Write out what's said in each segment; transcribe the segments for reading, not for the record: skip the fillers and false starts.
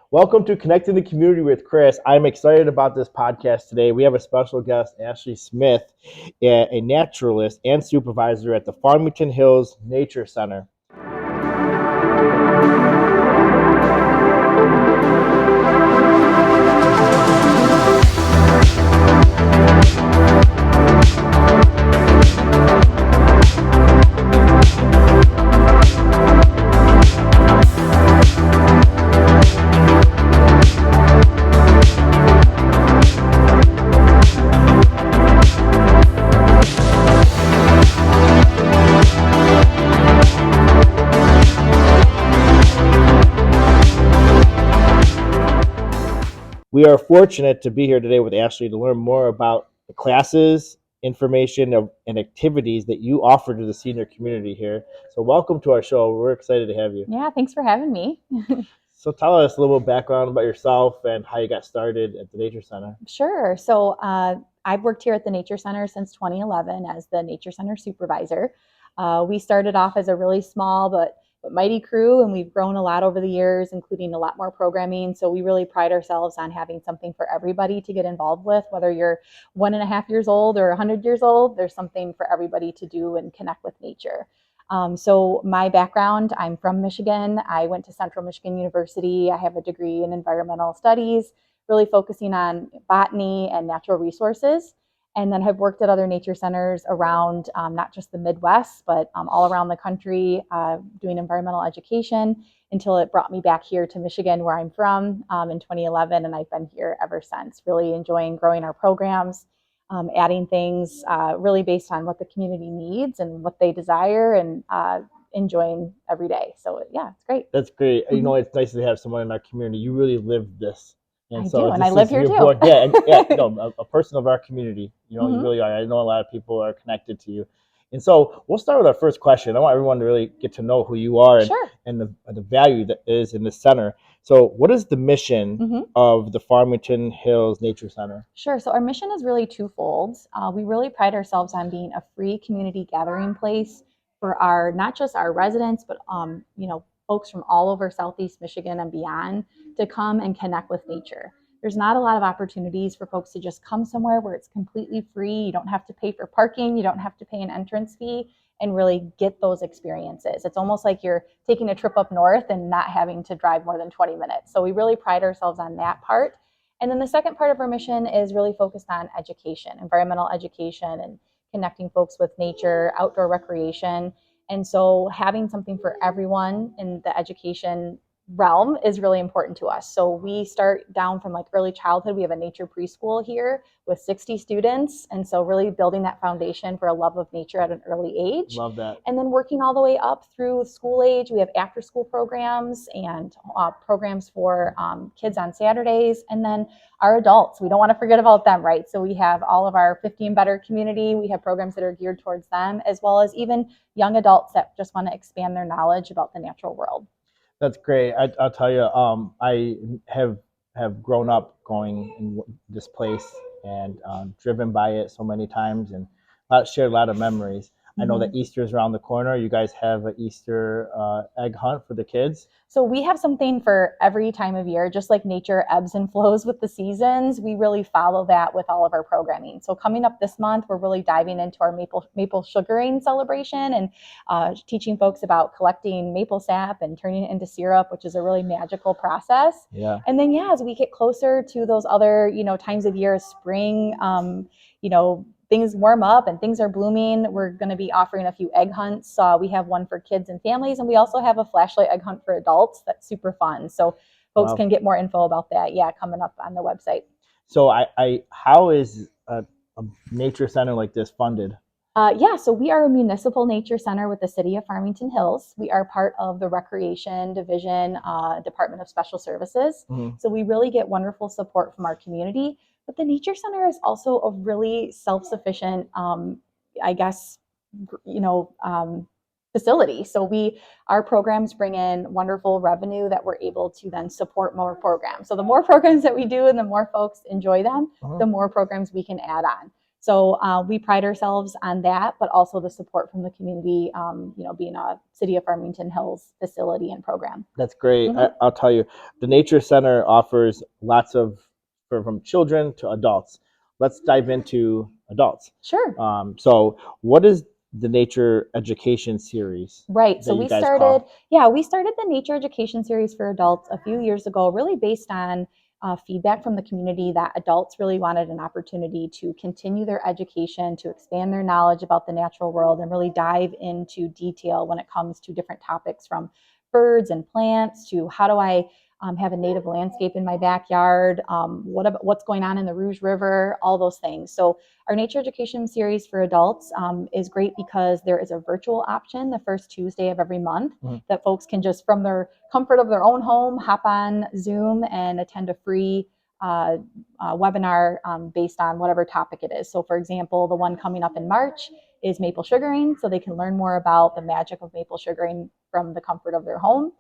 Welcome to Connecting the Community with Chris. I'm excited about this podcast today. We have a special guest, Ashley Smith, a naturalist and supervisor at the Farmington Hills Nature Center. We are fortunate to be here today with Ashley to learn more about the classes, information, and activities that you offer to the senior community here. So welcome to our show. We're excited to have you. Yeah, thanks for having me. So tell us a little background about yourself and how you got started at the Nature Center. Sure. So I've worked here at the Nature Center since 2011 as the Nature Center supervisor. We started off as a really small but mighty crew, and we've grown a lot over the years, including a lot more programming. So we really pride ourselves on having something for everybody to get involved with, whether you're 1.5 years old or 100 years old, there's something for everybody to do and connect with nature. So my background, I'm from Michigan. I went to Central Michigan University. I have a degree in environmental studies, really focusing on botany and natural resources. And then have worked at other nature centers around not just the Midwest, but all around the country doing environmental education until it brought me back here to Michigan, where I'm from, in 2011. And I've been here ever since, really enjoying growing our programs, adding things really based on what the community needs and what they desire, and enjoying every day. So yeah, it's great. That's great. You know, it's nice to have someone in our community. You really live this. And I do, and I live here too. A person of our community. You know, Mhm. You really are. I know a lot of people are connected to you. And so we'll start with our first question. I want everyone to really get to know who you are Sure. and the value that is in the center. So what is the mission of the Farmington Hills Nature Center? Sure. So our mission is really twofold. We really pride ourselves on being a free community gathering place for our, not just our residents, but folks from all over Southeast Michigan and beyond to come and connect with nature. There's not a lot of opportunities for folks to just come somewhere where it's completely free. You don't have to pay for parking. You don't have to pay an entrance fee and really get those experiences. It's almost like you're taking a trip up north and not having to drive more than 20 minutes. So we really pride ourselves on that part. And then the second part of our mission is really focused on education, environmental education, and connecting folks with nature, outdoor recreation. And so having something for everyone in the education realm is really important to us. So we start down from like early childhood. We have a nature preschool here with 60 students. And so really building that foundation for a love of nature at an early age. Love that. And then working all the way up through school age. We have after school programs and programs for kids on Saturdays. And then our adults, we don't want to forget about them, right? So we have all of our 50 and better community. We have programs that are geared towards them, as well as even young adults that just want to expand their knowledge about the natural world. That's great. I'll tell you, I have grown up going in this place and driven by it so many times and shared a lot of memories. I know that Easter is around the corner. You guys have an Easter egg hunt for the kids. So we have something for every time of year, just like nature ebbs and flows with the seasons. We really follow that with all of our programming. So coming up this month, we're really diving into our maple sugaring celebration and teaching folks about collecting maple sap and turning it into syrup, which is a really magical process. Yeah. And then, as we get closer to those other, times of year, spring, things warm up and things are blooming, we're going to be offering a few egg hunts. We have one for kids and families, and we also have a flashlight egg hunt for adults that's super fun. So folks can get more info about that, coming up on the website. So how is a nature center like this funded? So we are a municipal nature center with the city of Farmington Hills. We are part of the Recreation Division, Department of Special Services. So we really get wonderful support from our community. But the Nature Center is also a really self-sufficient, facility. So our programs bring in wonderful revenue that we're able to then support more programs. So the more programs that we do and the more folks enjoy them, the more programs we can add on. So we pride ourselves on that, but also the support from the community, being a City of Farmington Hills facility and program. That's great. Mhm. I'll tell you, the Nature Center offers lots of from children to adults. Let's dive into adults. Sure. So, what is the Nature Education Series Right. that So you we guys started, call? we started the Nature Education Series for adults a few years ago, really based on feedback from the community that adults really wanted an opportunity to continue their education, to expand their knowledge about the natural world, and really dive into detail when it comes to different topics from birds and plants to how do I have a native landscape in my backyard, what's going on in the Rouge River, all those things. So our Nature Education Series for adults is great because there is a virtual option the first Tuesday of every month that folks can just from their comfort of their own home hop on Zoom and attend a free webinar based on whatever topic it is. So for example, the one coming up in March is maple sugaring, so they can learn more about the magic of maple sugaring from the comfort of their home.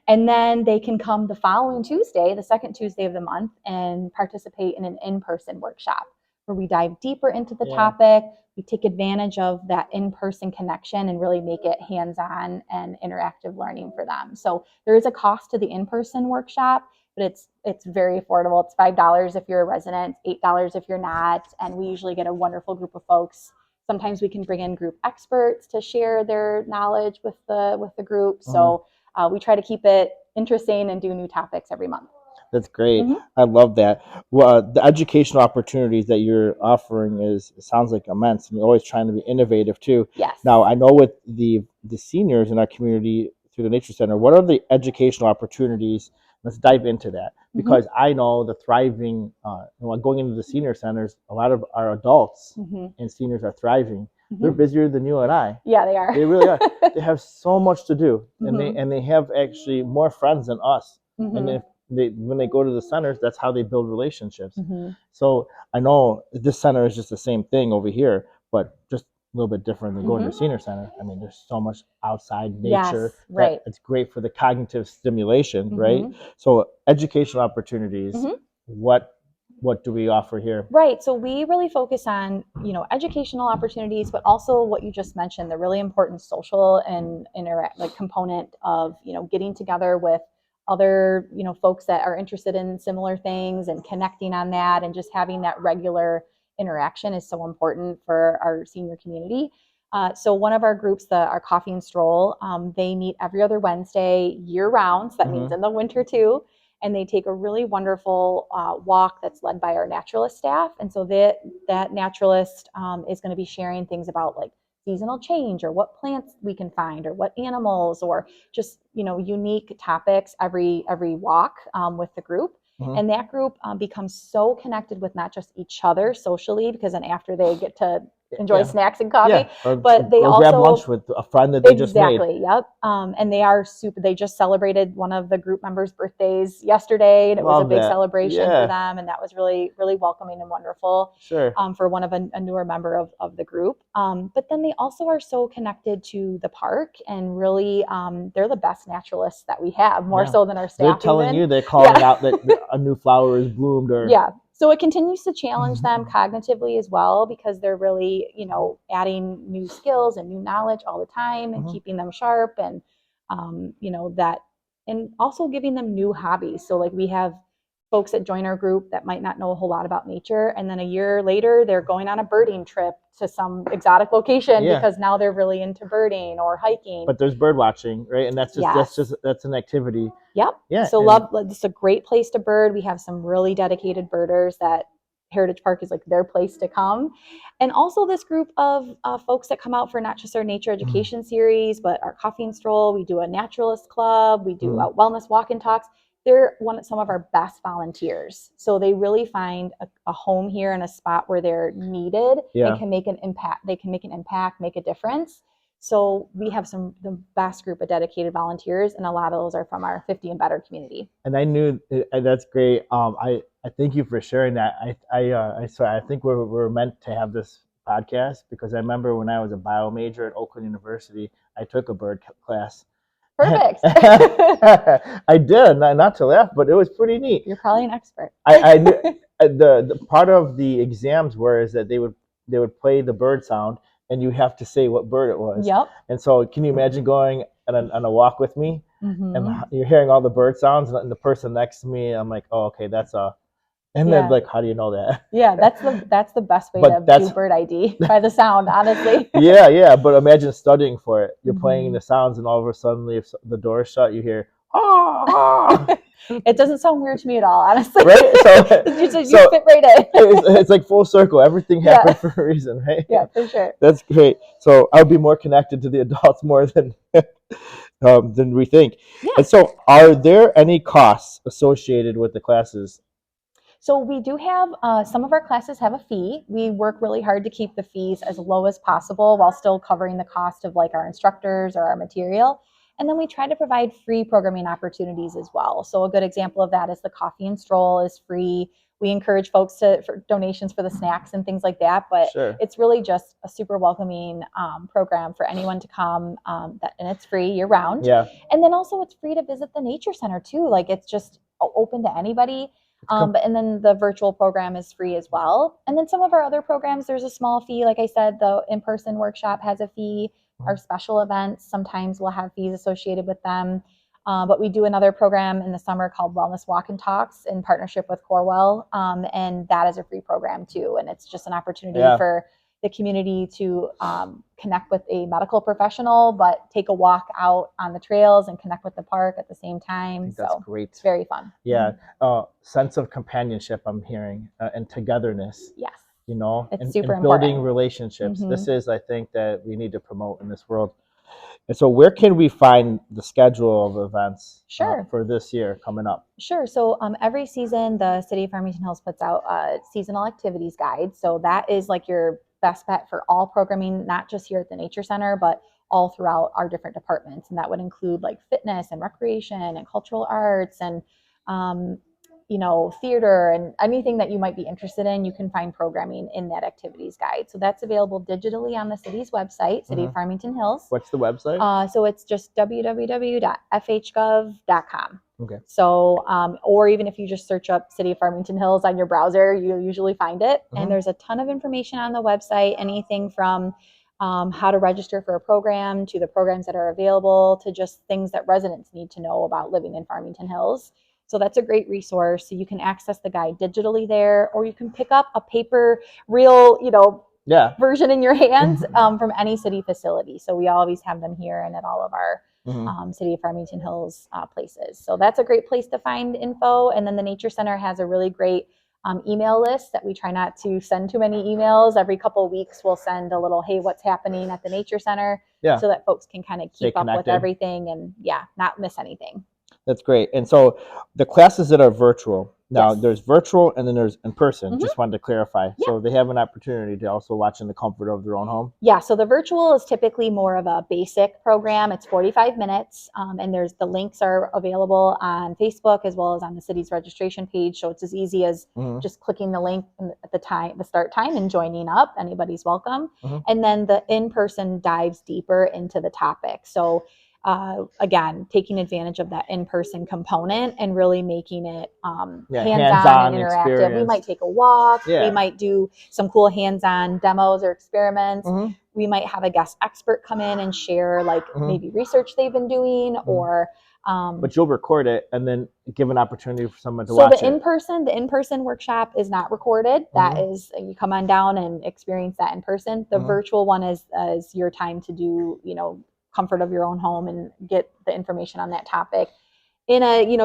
And then they can come the following Tuesday, the second Tuesday of the month, and participate in an in-person workshop where we dive deeper into the topic. We take advantage of that in-person connection and really make it hands-on and interactive learning for them. So there is a cost to the in-person workshop, but it's very affordable. It's $5 if you're a resident, $8 if you're not, and we usually get a wonderful group of folks. Sometimes we can bring in group experts to share their knowledge with the group. So we try to keep it interesting and do new topics every month. That's great. I love that. Well, the educational opportunities that you're offering sounds like immense, and you're always trying to be innovative too. Yes. Now, I know with the seniors in our community through the Nature Center, what are the educational opportunities? Let's dive into that because I know the thriving. Going into the senior centers, a lot of our adults and seniors are thriving. They're busier than you and I. Yeah, they are. They really are. They have so much to do, and they have actually more friends than us. And if when they go to the centers, that's how they build relationships. So I know this center is just the same thing over here, but just a little bit different than going to the senior center. I mean, there's so much outside nature that it's great for the cognitive stimulation, right? So educational opportunities. What do we offer here? Right. So we really focus on, educational opportunities, but also what you just mentioned, the really important social and component of, getting together with other, folks that are interested in similar things and connecting on that, and just having that regular interaction is so important for our senior community. So one of our groups, our Coffee and Stroll, they meet every other Wednesday year round. So that means in the winter too. And they take a really wonderful walk that's led by our naturalist staff. And so that naturalist is going to be sharing things about like seasonal change or what plants we can find or what animals or just, unique topics every walk with the group. And that group becomes so connected with not just each other socially, because then after they get to enjoy snacks and coffee, but they also grab lunch with a friend that they just made. Exactly. Yep. And they are super. They just celebrated one of the group members' birthdays yesterday, and it was a big celebration for them, and that was really, really welcoming and wonderful. Sure. For one of a newer member of the group. But then they also are so connected to the park, and really, they're the best naturalists that we have, more so than our staff. They're telling you, they're calling out that a new flower is bloomed, or So it continues to challenge them cognitively as well, because they're really, adding new skills and new knowledge all the time and keeping them sharp and, that, and also giving them new hobbies. So like we have folks that join our group that might not know a whole lot about nature, and then a year later they're going on a birding trip to some exotic location because now they're really into birding or hiking. But there's bird watching, right? And that's an activity. Yep. Yeah. So it's a great place to bird. We have some really dedicated birders that Heritage Park is like their place to come. And also this group of folks that come out for not just our nature education series, but our Coffee and Stroll. We do a naturalist club. We do wellness walk and talks. They're some of our best volunteers. So they really find a home here and a spot where they're needed and can make an impact. They can make an impact, make a difference. So we have the best group of dedicated volunteers, and a lot of those are from our 50 and better community. And I knew that's great. I thank you for sharing that. I think we're meant to have this podcast because I remember when I was a bio major at Oakland University, I took a bird class. Perfect. I did, not to laugh, but it was pretty neat. You're probably an expert. I knew the part of the exams is that they would they would play the bird sound, and you have to say what bird it was. Yep. And so, can you imagine going on a walk with me, and you're hearing all the bird sounds, and the person next to me, I'm like, oh, okay, that's a. And then like, how do you know that? Yeah, that's the best way to do bird ID, by the sound, honestly. Yeah, but imagine studying for it. You're playing the sounds, and all of a sudden, if the door is shut, you hear ah. It doesn't sound weird to me at all, honestly. Right? You fit right in. It's like full circle. Everything happened for a reason, right? Yeah, for sure. That's great. So I would be more connected to the adults more than we think. Yeah. And so, are there any costs associated with the classes? So we do have, some of our classes have a fee. We work really hard to keep the fees as low as possible while still covering the cost of like our instructors or our material. And then we try to provide free programming opportunities as well. So a good example of that is the coffee and stroll is free. We encourage folks for donations for the snacks and things like that, but it's really just a super welcoming program for anyone to come, and it's free year round. Yeah. And then also it's free to visit the Nature Center too. Like it's just open to anybody. And then the virtual program is free as well. And then some of our other programs, there's a small fee. Like I said, the in-person workshop has a fee. Our special events, sometimes we'll have fees associated with them. But we do another program in the summer called Wellness Walk and Talks in partnership with Corewell. And that is a free program too. And it's just an opportunity for the community to connect with a medical professional, but take a walk out on the trails and connect with the park at the same time. That's great. It's very fun. Yeah. Sense of companionship, I'm hearing, and togetherness. Yes. You know, it's super and building important. relationships. This is, I think, that we need to promote in this world. And so where can we find the schedule of events for this year coming up? Sure. So every season, the City of Farmington Hills puts out a seasonal activities guide. So that is like your best bet for all programming, not just here at the Nature Center, but all throughout our different departments. And that would include like fitness and recreation and cultural arts and theater and anything that you might be interested in. You can find programming in that activities guide. So that's available digitally on the city's website, City of Farmington Hills. What's the website? So it's just www.fhgov.com. Okay. So, or even if you just search up City of Farmington Hills on your browser, you'll usually find it. And there's a ton of information on the website, anything from how to register for a program to the programs that are available to just things that residents need to know about living in Farmington Hills. So that's a great resource. So you can access the guide digitally there, or you can pick up a paper, real, version in your hands from any city facility. So we always have them here and at all of our City of Farmington Hills places. So that's a great place to find info. And then the Nature Center has a really great email list that we try not to send too many emails. Every couple of weeks, we'll send a little, hey, what's happening at the Nature Center, so that folks can kind of keep up with everything and not miss anything. That's great. And so the classes that are virtual, now there's virtual and then there's in person. Just wanted to clarify. So they have an opportunity to also watch in the comfort of their own home. Yeah. So the virtual is typically more of a basic program. It's 45 minutes. And the links are available on Facebook as well as on the city's registration page. So it's as easy as just clicking the link at the start time and joining up. Anybody's welcome. And then the in-person dives deeper into the topic. So again, taking advantage of that in-person component and really making it hands-on and interactive. Experience. We might take a walk. We might do some cool hands-on demos or experiments. We might have a guest expert come in and share maybe research they've been doing or but you'll record it and then give an opportunity for someone to watch it. So the in-person workshop is not recorded. That is, you come on down and experience that in person. The virtual one is your time to do, comfort of your own home and get the information on that topic.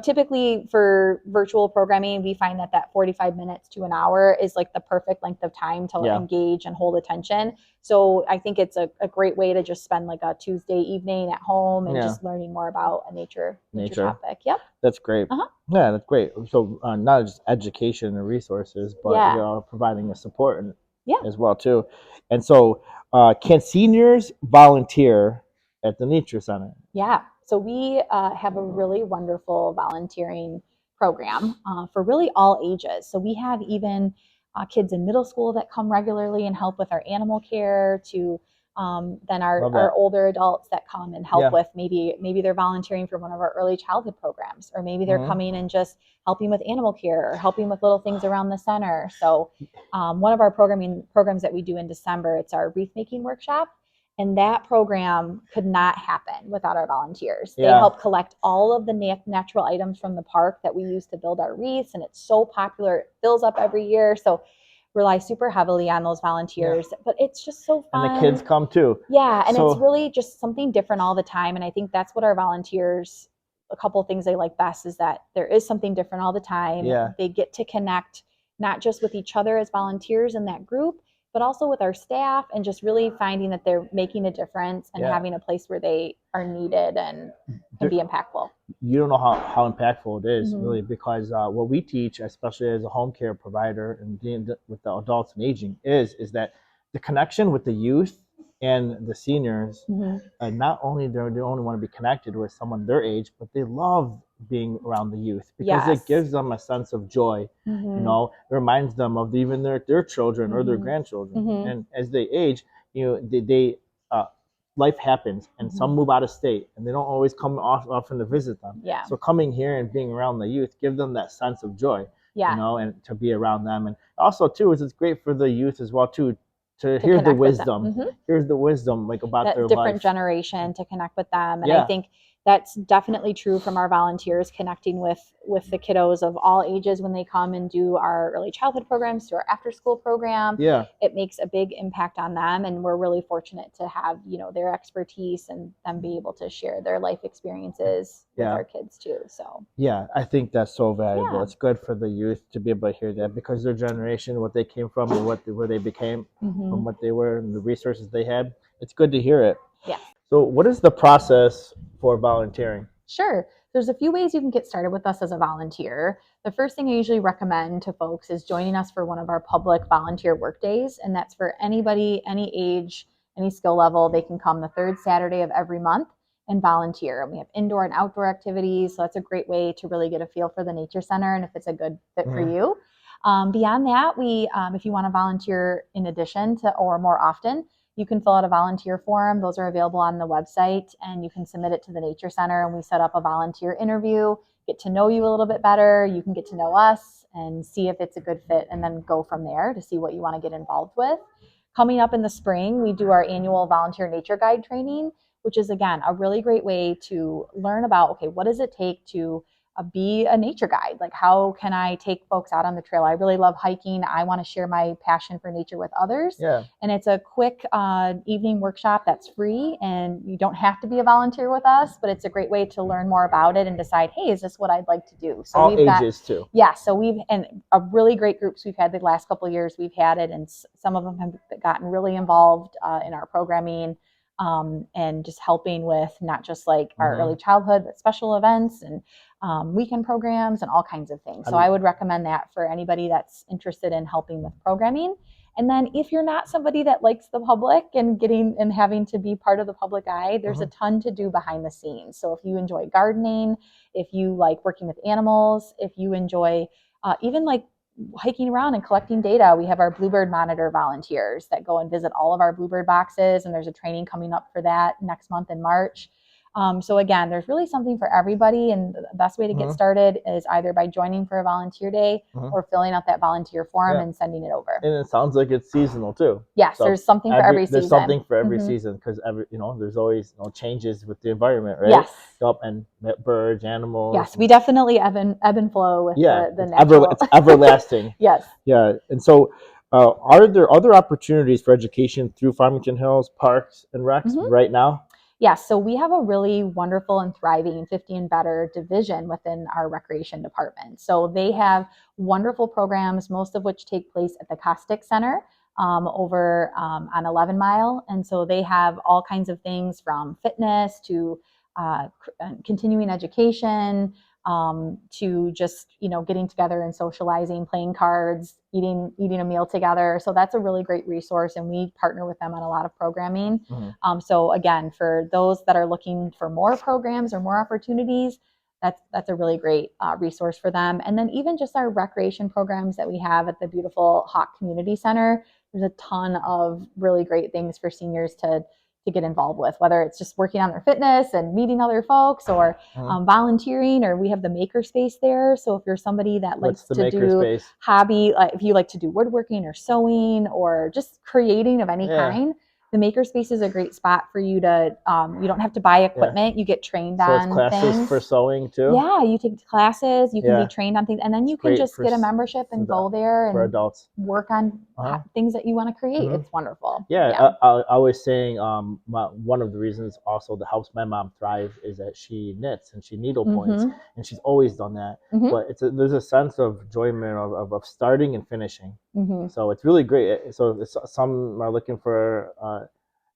Typically for virtual programming, we find that 45 minutes to an hour is like the perfect length of time to engage and hold attention. So I think it's a great way to just spend like a Tuesday evening at home and just learning more about a nature topic. Yep. That's great. Yeah, that's great. So not just education and resources, but providing the support as well too. And so can seniors volunteer at the Nature Center? Yeah. So we have a really wonderful volunteering program for really all ages. So we have even kids in middle school that come regularly and help with our animal care to Then Love our that. older adults that come and help Yeah. with maybe they're volunteering for one of our early childhood programs, or maybe they're Mhm. coming and just helping with animal care or helping with little things around the center. So one of our programs that we do in December, it's our wreath making workshop. And that program could not happen without our volunteers. They Yeah. help collect all of the natural items from the park that we use to build our wreaths. And it's so popular. It fills up every year. So rely super heavily on those volunteers. Yeah. But it's just so fun. And the kids come too. Yeah. And it's really just something different all the time. And I think that's what our volunteers, a couple of things they like best is that there is something different all the time. Yeah. They get to connect not just with each other as volunteers in that group, but also with our staff, and just really finding that they're making a difference and having a place where they are needed and can be impactful. You don't know how impactful it is, really, because what we teach, especially as a home care provider and dealing with the adults and aging, is that the connection with the youth and the seniors, not only they only want to be connected with someone their age, but they love being around the youth because it gives them a sense of joy. You know, it reminds them of even their children or their grandchildren. And as they age, you know, they life happens, and some move out of state, and they don't always come often to visit them. Yeah. So coming here and being around the youth give them that sense of joy. Yeah. You know, and to be around them, and also too is it's great for the youth as well too. To hear the wisdom, here's the wisdom like about that their different life. Generation to connect with them, and I think that's definitely true from our volunteers connecting with the kiddos of all ages when they come and do our early childhood programs, to our after school program. Yeah, it makes a big impact on them, and we're really fortunate to have their expertise and them be able to share their life experiences with our kids too. So yeah, I think that's so valuable. It's good for the youth to be able to hear that, because their generation, what they came from, and where they became, from what they were, and the resources they had. It's good to hear it. Yeah. So what is the process for volunteering? Sure. There's a few ways you can get started with us as a volunteer. The first thing I usually recommend to folks is joining us for one of our public volunteer work days. And that's for anybody, any age, any skill level. They can come the third Saturday of every month and volunteer. And we have indoor and outdoor activities. So that's a great way to really get a feel for the Nature Center and if it's a good fit for you. Beyond that, if you want to volunteer in addition to or more often, you can fill out a volunteer form. Those are available on the website, and you can submit it to the Nature Center, and we set up a volunteer interview, get to know you a little bit better. You can get to know us and see if it's a good fit, and then go from there to see what you want to get involved with. Coming up in the spring, we do our annual volunteer nature guide training, which is, again, a really great way to learn about, okay, what does it take to be a nature guide? Like, how can I take folks out on the trail? I really love hiking. I want to share my passion for nature with others. Yeah. And it's a quick evening workshop that's free, and you don't have to be a volunteer with us, but it's a great way to learn more about it and decide, hey, is this what I'd like to do? So all ages too. Yeah. So and a really great groups we've had the last couple of years. We've had it, and some of them have gotten really involved in our programming. And just helping with not just like our early childhood, but special events and weekend programs and all kinds of things. So I would recommend that for anybody that's interested in helping with programming. And then if you're not somebody that likes the public and having to be part of the public eye, there's a ton to do behind the scenes. So if you enjoy gardening, if you like working with animals, if you enjoy even like hiking around and collecting data, we have our Bluebird Monitor volunteers that go and visit all of our Bluebird boxes, and there's a training coming up for that next month in March. So again, there's really something for everybody, and the best way to get started is either by joining for a volunteer day or filling out that volunteer form and sending it over. And it sounds like it's seasonal too. Yes, so there's something for every season. There's something for every season, because there's always changes with the environment, right? Yes. And birds, animals. Yes, we definitely ebb and flow with the natural. It's everlasting. Yes. Yeah, and so are there other opportunities for education through Farmington Hills Parks and Recs right now? Yes, so we have a really wonderful and thriving 50 and better division within our recreation department. So they have wonderful programs, most of which take place at the Caustic Center over on 11 Mile. And so they have all kinds of things from fitness to continuing education, to just getting together and socializing, playing cards, eating a meal together. So that's a really great resource, and we partner with them on a lot of programming. So again, for those that are looking for more programs or more opportunities, that's a really great resource for them. And then even just our recreation programs that we have at the beautiful Hawk Community Center, there's a ton of really great things for seniors to get involved with, whether it's just working on their fitness and meeting other folks, or volunteering, or we have the maker space there. So if you're somebody that likes to do hobby, if you like to do woodworking or sewing or just creating of any kind, the maker space is a great spot for you to, you don't have to buy equipment. You get trained on it's classes things. For sewing too? Yeah, you take classes, you can be trained on things, and then you can just get a membership and go there and for adults work on things that you want to create. It's wonderful. I was saying one of the reasons also that helps my mom thrive is that she knits and she needle points, and she's always done that. But there's a sense of enjoyment of starting and finishing. So it's really great. So some are looking for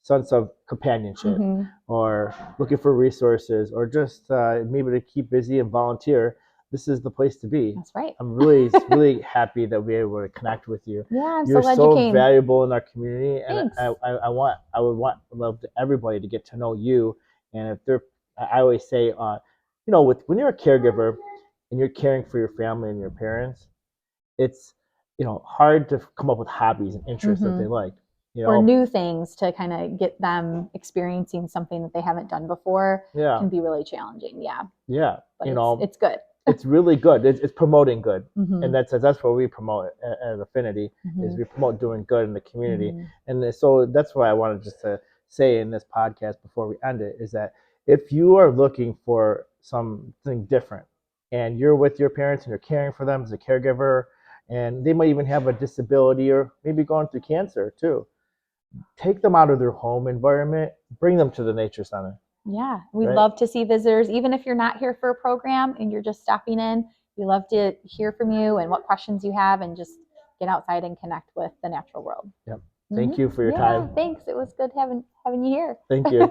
sense of companionship, or looking for resources, or just maybe to keep busy and volunteer. This is the place to be. That's right. I'm really happy that we were able to connect with you. Yeah, I'm You're so glad you came. valuable in our community, and Thanks. I would love everybody to get to know you. And if they're, I always say, when you're a caregiver and you're caring for your family and your parents, it's hard to come up with hobbies and interests that they like. Or new things to kind of get them experiencing something that they haven't done before can be really challenging. Yeah. But it's good. It's really good. It's promoting good, and that's what we promote at Affinity. Is we promote doing good in the community, and so that's why I wanted just to say in this podcast before we end it is that if you are looking for something different, and you're with your parents and you're caring for them as a caregiver, and they might even have a disability or maybe going through cancer too, take them out of their home environment, bring them to the Nature Center. Yeah, we'd love to see visitors, even if you're not here for a program and you're just stopping in. We love to hear from you and what questions you have, and just get outside and connect with the natural world. Yep. Thank you for your time. Thanks. It was good having you here. Thank you.